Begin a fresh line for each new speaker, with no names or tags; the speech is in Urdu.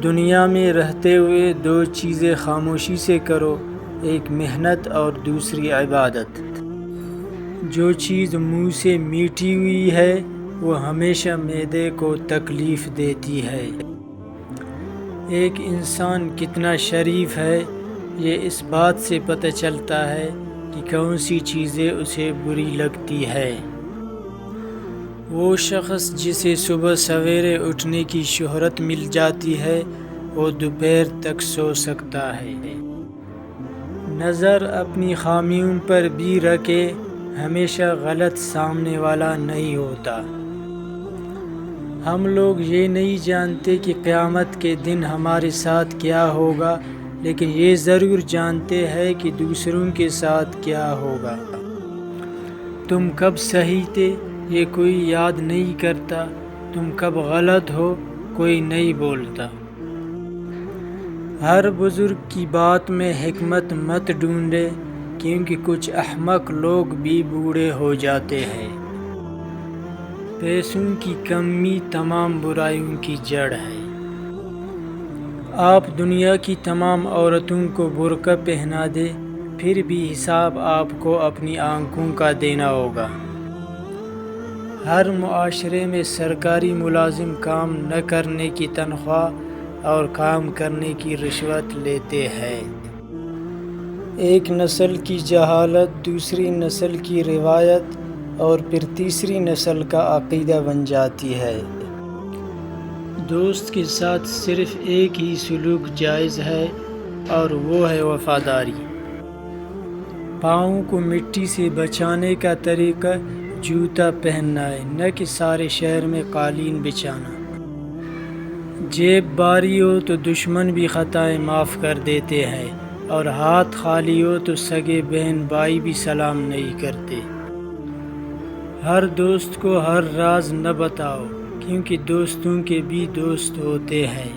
دنیا میں رہتے ہوئے دو چیزیں خاموشی سے کرو، ایک محنت اور دوسری عبادت۔ جو چیز منہ سے میٹھی ہوئی ہے وہ ہمیشہ معدے کو تکلیف دیتی ہے۔ ایک انسان کتنا شریف ہے یہ اس بات سے پتہ چلتا ہے کہ کون سی چیزیں اسے بری لگتی ہے۔ وہ شخص جسے صبح سویرے اٹھنے کی شہرت مل جاتی ہے وہ دوپہر تک سو سکتا ہے۔ نظر اپنی خامیوں پر بھی رکھے، ہمیشہ غلط سامنے والا نہیں ہوتا۔ ہم لوگ یہ نہیں جانتے کہ قیامت کے دن ہمارے ساتھ کیا ہوگا، لیکن یہ ضرور جانتے ہیں کہ دوسروں کے ساتھ کیا ہوگا۔ تم کب صحیح تھے یہ کوئی یاد نہیں کرتا، تم کب غلط ہو کوئی نہیں بولتا۔ ہر بزرگ کی بات میں حکمت مت ڈھونڈے، کیونکہ کچھ احمق لوگ بھی بوڑھے ہو جاتے ہیں۔ پیسوں کی کمی تمام برائیوں کی جڑ ہے۔ آپ دنیا کی تمام عورتوں کو برقع پہنا دے، پھر بھی حساب آپ کو اپنی آنکھوں کا دینا ہوگا۔ ہر معاشرے میں سرکاری ملازم کام نہ کرنے کی تنخواہ اور کام کرنے کی رشوت لیتے ہیں۔ ایک نسل کی جہالت دوسری نسل کی روایت اور پھر تیسری نسل کا عقیدہ بن جاتی ہے۔ دوست کے ساتھ صرف ایک ہی سلوک جائز ہے اور وہ ہے وفاداری۔ پاؤں کو مٹی سے بچانے کا طریقہ جوتا پہننا ہے، نہ کہ سارے شہر میں قالین بچھانا۔ جیب باری ہو تو دشمن بھی خطائیں معاف کر دیتے ہیں، اور ہاتھ خالی ہو تو سگے بہن بھائی بھی سلام نہیں کرتے۔ ہر دوست کو ہر راز نہ بتاؤ، کیونکہ دوستوں کے بھی دوست ہوتے ہیں۔